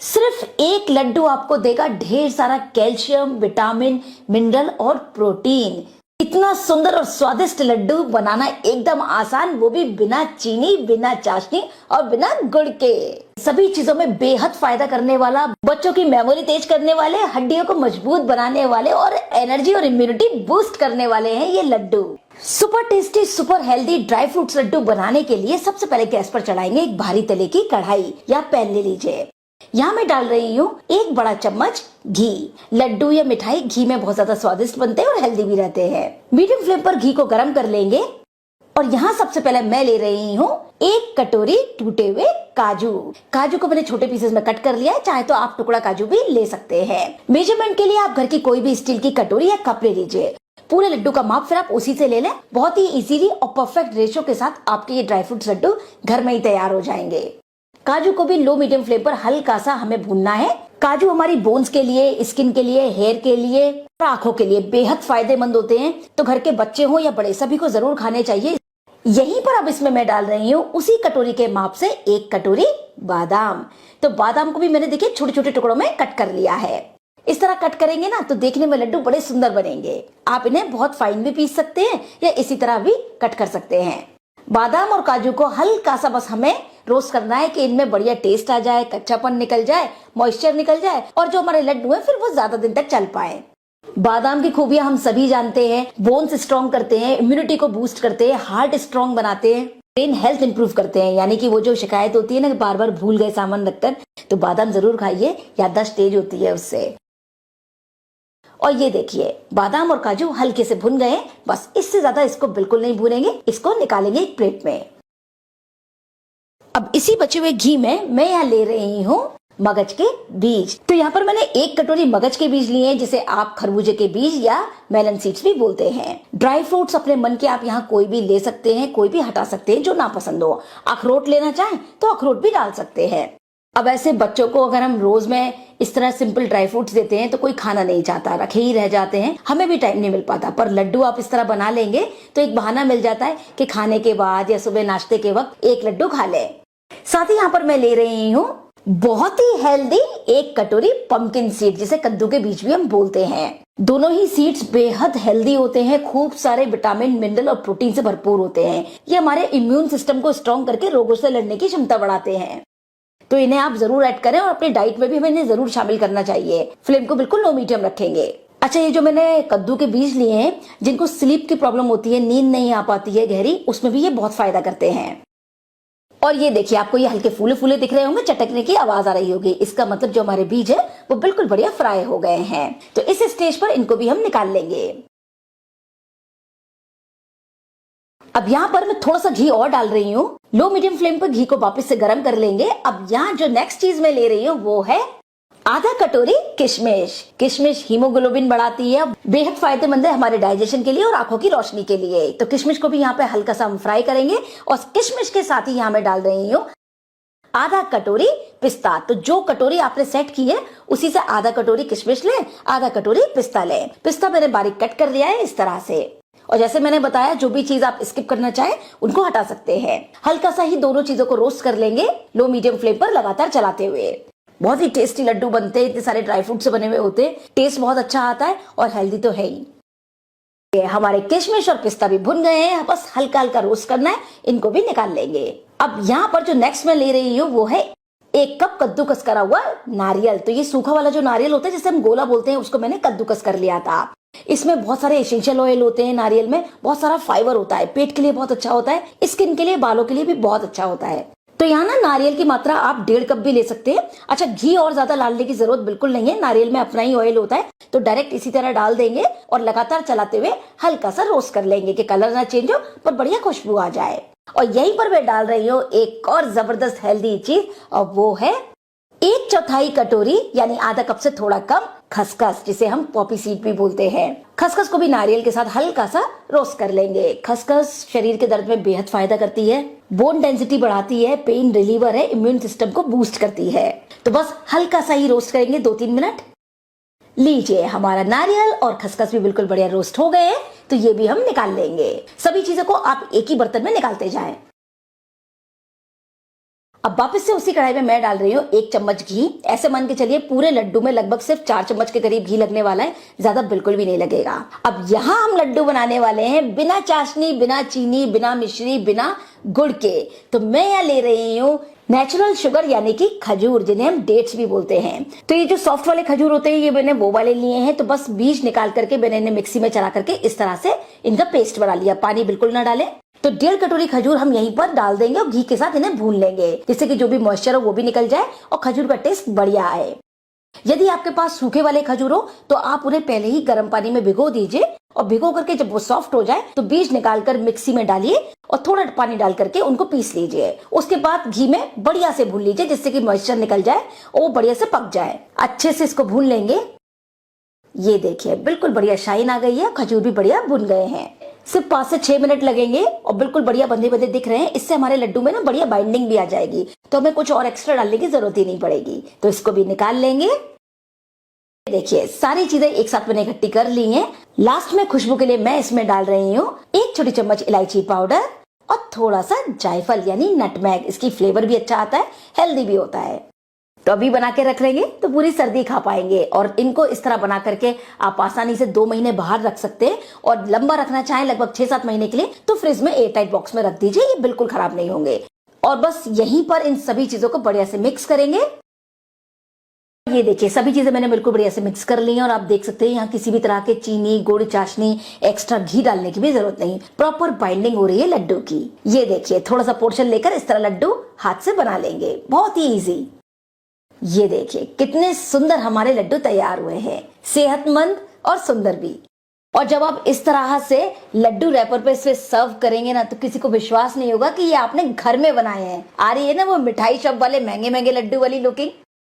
सिर्फ एक लड्डू आपको देगा ढेर सारा कैल्शियम, विटामिन, मिनरल और प्रोटीन। इतना सुंदर और स्वादिष्ट लड्डू बनाना एकदम आसान, वो भी बिना चीनी, बिना चाशनी और बिना गुड़ के। सभी चीजों में बेहद फायदा करने वाला, बच्चों की मेमोरी तेज करने वाले, हड्डियों को मजबूत बनाने वाले और एनर्जी और इम्यूनिटी बूस्ट करने वाले हैं ये laddu. Super tasty, super healthy dry fruits laddu बनाने के लिए सबसे पहले गैस पर चढ़ाएंगे एक भारी तले की कढ़ाई या पैन ले लीजिए। यहाँ मैं डाल रही हूँ एक बड़ा चम्मच घी। लड्डू या मिठाई घी में बहुत ज्यादा स्वादिष्ट बनते हैं और हेल्दी भी रहते हैं। मीडियम फ्लेम पर घी को गर्म कर लेंगे और यहाँ सबसे पहले मैं ले रही हूँ एक कटोरी टूटे हुए काजू। काजू को मैंने छोटे पीसेस में कट कर लिया है, चाहे तो आप टुकड़ा काजू भी ले सकते हैं। मेजरमेंट के लिए आप घर की कोई भी स्टील की कटोरी या कप ले लीजिए। पूरे लड्डू का माप फिर आप उसी से ले लें। बहुत ही इजीली और परफेक्ट रेशियो के साथ आपके ये ड्राई फ्रूट्स लड्डू घर में ही तैयार हो जाएंगे। काजू को भी लो मीडियम फ्लेम पर हल्का सा हमें भूनना है। काजू हमारी बोन्स के लिए, स्किन के लिए, हेयर के लिए और आंखों के लिए बेहद फायदेमंद होते हैं, तो घर के बच्चे हो या बड़े सभी को जरूर खाने चाहिए। यहीं पर अब इसमें मैं डाल रही हूँ उसी कटोरी के माप से एक कटोरी बादाम। तो बादाम को भी मैंने देखिए छोटे छोटे टुकड़ों में कट कर लिया है। इस तरह कट करेंगे ना तो देखने में लड्डू बड़े सुंदर बनेंगे। आप इन्हें बहुत फाइन भी पीस सकते हैं या इसी तरह भी कट कर सकते हैं। बादाम और काजू को हल्का सा बस हमें रोस्ट करना है कि इनमें बढ़िया टेस्ट आ जाए, कच्चापन निकल जाए, मॉइस्चर निकल जाए और जो हमारे लड्डू हैं फिर वो ज्यादा दिन तक चल पाए। बादाम की खूबियां हम सभी जानते हैं। बोन्स स्ट्रॉन्ग करते हैं, इम्यूनिटी को बूस्ट करते हैं, हार्ट स्ट्रॉन्ग बनाते हैं, ब्रेन हेल्थ इंप्रूव करते हैं। यानी कि वो जो शिकायत होती है ना बार बार भूल गए सामान रखकर, तो बादाम जरूर खाइए, याददाश्त तेज होती है उससे। और ये देखिए बादाम और काजू हल्के से भुन गए। बस इससे ज्यादा इसको बिल्कुल नहीं भूनेंगे। इसको निकालेंगे एक प्लेट में। अब इसी बचे हुए घी में मैं यहाँ ले रही हूँ मगज के बीज। तो यहाँ पर मैंने एक कटोरी मगज के बीज लिए हैं, जिसे आप खरबूजे के बीज या मेलन सीड्स भी बोलते हैं। ड्राई फ्रूट्स अपने मन के आप यहाँ कोई भी ले सकते हैं, कोई भी हटा सकते हैं जो ना पसंद हो। अखरोट लेना चाहें तो अखरोट भी डाल सकते हैं। अब ऐसे बच्चों को अगर हम रोज में इस तरह सिंपल ड्राई फ्रूट्स देते हैं तो कोई खाना नहीं चाहता, रखे ही रह जाते हैं, हमें भी टाइम नहीं मिल पाता। पर लड्डू आप इस तरह बना लेंगे तो एक बहाना मिल जाता है कि खाने के बाद या सुबह नाश्ते के वक्त एक लड्डू खा ले। साथ ही यहाँ पर मैं ले रही हूँ बहुत ही हेल्दी एक कटोरी पंपकिन सीड, जिसे कद्दू के बीज भी हम बोलते हैं। दोनों ही सीड्स बेहद हेल्दी होते हैं, खूब सारे विटामिन, मिनरल और प्रोटीन से भरपूर होते हैं। ये हमारे इम्यून सिस्टम को स्ट्रॉन्ग करके रोगों से लड़ने की क्षमता बढ़ाते हैं। तो इन्हें आप जरूर ऐड करें और अपनी डाइट में भी हमें इन्हें जरूर शामिल करना चाहिए। फ्लेम को बिल्कुल लो मीडियम रखेंगे। अच्छा, ये जो मैंने कद्दू के बीज लिए हैं, जिनको स्लीप की प्रॉब्लम होती है, नींद नहीं आ पाती है गहरी, उसमें भी ये बहुत फायदा करते हैं। और ये देखिए आपको ये हल्के फूले फूले दिख रहे होंगे, चटकने की आवाज आ रही होगी। इसका मतलब जो हमारे बीज है वो बिल्कुल बढ़िया फ्राई हो गए हैं। तो इस स्टेज पर इनको भी हम निकाल लेंगे। अब यहाँ पर मैं थोड़ा सा घी और डाल रही हूँ। लो मीडियम फ्लेम पर घी को वापस से गर्म कर लेंगे। अब यहाँ जो नेक्स्ट चीज मैं ले रही हूँ वो है आधा कटोरी किशमिश। किशमिश हीमोग्लोबिन बढ़ाती है, बेहद फायदेमंद है हमारे डाइजेशन के लिए और आंखों की रोशनी के लिए। तो किशमिश को भी यहाँ पे हल्का सा हम फ्राई करेंगे और किशमिश के साथ ही यहाँ मैं डाल रही हूँ आधा कटोरी पिस्ता। तो जो कटोरी आपने सेट की है उसी से आधा कटोरी किशमिश लें, आधा कटोरी पिस्ता लें। पिस्ता मैंने बारीक कट कर लिया है इस तरह से। और जैसे मैंने बताया, जो भी चीज आप स्किप करना चाहें उनको हटा सकते हैं। हल्का सा ही दोनों चीजों को रोस्ट कर लेंगे लो मीडियम फ्लेम पर लगातार चलाते हुए। बहुत ही टेस्टी लड्डू बनते हैं, इतने सारे ड्राई फ्रूट से बने हुए होते हैं, टेस्ट बहुत अच्छा आता है और हेल्दी तो है ही। हमारे किशमिश और पिस्ता भी भुन गए हैं, बस हल्का हल्का रोस्ट करना है, इनको भी निकाल लेंगे। अब यहाँ पर जो नेक्स्ट मैं ले रही हूँ वो है एक कप कद्दूकस करा हुआ नारियल। तो ये सूखा वाला जो नारियल होता है जिसे हम गोला बोलते हैं, उसको मैंने कद्दूकस कर लिया था। इसमें बहुत सारे एसेंशियल ऑयल होते हैं, नारियल में बहुत सारा फाइबर होता है, पेट के लिए बहुत अच्छा होता है, स्किन के लिए, बालों के लिए भी बहुत अच्छा होता है। तो यहाँ ना नारियल की मात्रा आप 1.5 कप भी ले सकते हैं। अच्छा, घी और ज्यादा डालने की जरूरत बिल्कुल नहीं है, नारियल में अपना ही ऑयल होता है, तो डायरेक्ट इसी तरह डाल देंगे और लगातार चलाते हुए हल्का सा रोस्ट कर लेंगे कि कलर ना चेंज हो पर बढ़िया खुशबू आ जाए। और यहीं पर मैं डाल रही हूँ एक और जबरदस्त हेल्दी चीज, और वो है 1/4 कटोरी यानी आधा कप से थोड़ा कम खसखस, जिसे हम पॉपी सीड भी बोलते हैं। खसखस को भी नारियल के साथ हल्का सा रोस्ट कर लेंगे। खसखस शरीर के दर्द में बेहद फायदा करती है, बोन डेंसिटी बढ़ाती है, पेन रिलीवर है, इम्यून सिस्टम को बूस्ट करती है। तो बस हल्का सा ही रोस्ट करेंगे 2-3 मिनट। लीजिए, हमारा नारियल और खसखस भी बिल्कुल बढ़िया रोस्ट हो गए हैं, तो ये भी हम निकाल लेंगे। सभी चीजों को आप एक ही बर्तन में निकालते जाएं। अब वापस से उसी कढ़ाई में मैं डाल रही हूँ 1 चम्मच घी। ऐसे मान के चलिए पूरे लड्डू में लगभग सिर्फ 4 चम्मच के करीब घी लगने वाला है, ज्यादा बिल्कुल भी नहीं लगेगा। अब यहाँ हम लड्डू बनाने वाले हैं बिना चाशनी, बिना चीनी, बिना मिश्री, बिना गुड़ के। तो मैं यहाँ ले रही हूँ नेचुरल शुगर यानी कि खजूर, जिन्हें हम डेट्स भी बोलते हैं। तो ये जो सॉफ्ट वाले खजूर होते हैं, ये मैंने वो वाले लिए हैं। तो बस बीज निकाल करके मैंने इन्हें मिक्सी में चला करके इस तरह से इनका पेस्ट बना लिया। पानी बिल्कुल ना डालें। तो 1.5 कटोरी खजूर हम यहीं पर डाल देंगे और घी के साथ इन्हें भून लेंगे, जिससे कि जो भी मॉइस्चर हो वो भी निकल जाए और खजूर का टेस्ट बढ़िया आए। यदि आपके पास सूखे वाले खजूर हो तो आप उन्हें पहले ही गर्म पानी में भिगो दीजिए और भिगो करके जब वो सॉफ्ट हो जाए तो बीज निकालकर मिक्सी में डालिए और थोड़ा पानी डाल करके उनको पीस लीजिए। उसके बाद घी में बढ़िया से भून लीजिए, जिससे कि मॉइस्चर निकल जाए और वो बढ़िया से पक जाए। अच्छे से इसको भून लेंगे। ये देखिए बिल्कुल बढ़िया शाइन आ गई है, खजूर भी बढ़िया भुन गए हैं। सिर्फ 5 से 6 मिनट लगेंगे और बिल्कुल बढ़िया बंधे बंधे दिख रहे हैं। इससे हमारे लड्डू में ना बढ़िया बाइंडिंग भी आ जाएगी, तो हमें कुछ और एक्स्ट्रा डालने की जरूरत ही नहीं पड़ेगी। तो इसको भी निकाल लेंगे। देखिए सारी चीजें एक साथ मैंने इकट्ठी कर ली हैं। लास्ट में खुशबू के लिए मैं इसमें डाल रही हूँ 1 छोटी चम्मच इलायची पाउडर और थोड़ा सा जायफल यानी नटमैग। इसकी फ्लेवर भी अच्छा आता है, हेल्दी भी होता है। तो अभी बना के रख लेंगे तो पूरी सर्दी खा पाएंगे। और इनको इस तरह बना करके आप आसानी से 2 महीने बाहर रख सकते हैं और लंबा रखना चाहें लगभग 6-7 महीने के लिए तो फ्रिज में एयर टाइट बॉक्स में रख दीजिए, ये बिल्कुल खराब नहीं होंगे। और बस यहीं पर इन सभी चीजों को बढ़िया से मिक्स करेंगे। ये देखिए सभी चीजें मैंने बिल्कुल बढ़िया से मिक्स कर ली हैं और आप देख सकते हैं यहाँ किसी भी तरह के चीनी, गुड़, चाशनी, एक्स्ट्रा घी डालने की भी जरूरत नहीं। प्रॉपर बाइंडिंग हो रही है लड्डू की। ये देखिए थोड़ा सा पोर्शन लेकर इस तरह लड्डू हाथ से बना लेंगे, बहुत ही ईजी। ये देखिए कितने सुंदर हमारे लड्डू तैयार हुए हैं, सेहतमंद और सुंदर भी। और जब आप इस तरह से लड्डू रैपर पे इसे सर्व करेंगे ना तो किसी को विश्वास नहीं होगा कि ये आपने घर में बनाए हैं। आ रही है ना वो मिठाई शॉप वाले महंगे महंगे लड्डू वाली लुकिंग।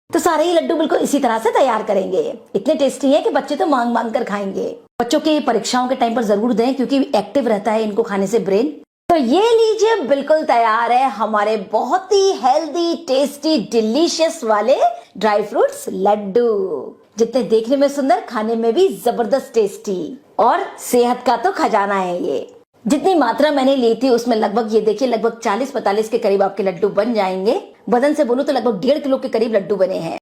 तो सारे ही लड्डू बिल्कुल इसी तरह से तैयार करेंगे। इतने टेस्टी है कि बच्चे तो मांग मांग कर खाएंगे। बच्चों के परीक्षाओं के टाइम पर जरूर दें, क्योंकि एक्टिव रहता है इनको खाने से ब्रेन। तो ये लीजिए बिल्कुल तैयार है हमारे बहुत ही हेल्दी, टेस्टी, डिलीशियस वाले ड्राई फ्रूट्स लड्डू। जितने देखने में सुंदर, खाने में भी जबरदस्त टेस्टी और सेहत का तो खजाना है ये। जितनी मात्रा मैंने ली थी उसमें लगभग ये देखिए लगभग 40-45 के करीब आपके लड्डू बन जाएंगे। वजन से बोलूं तो लगभग 1.5 किलो के करीब लड्डू बने हैं।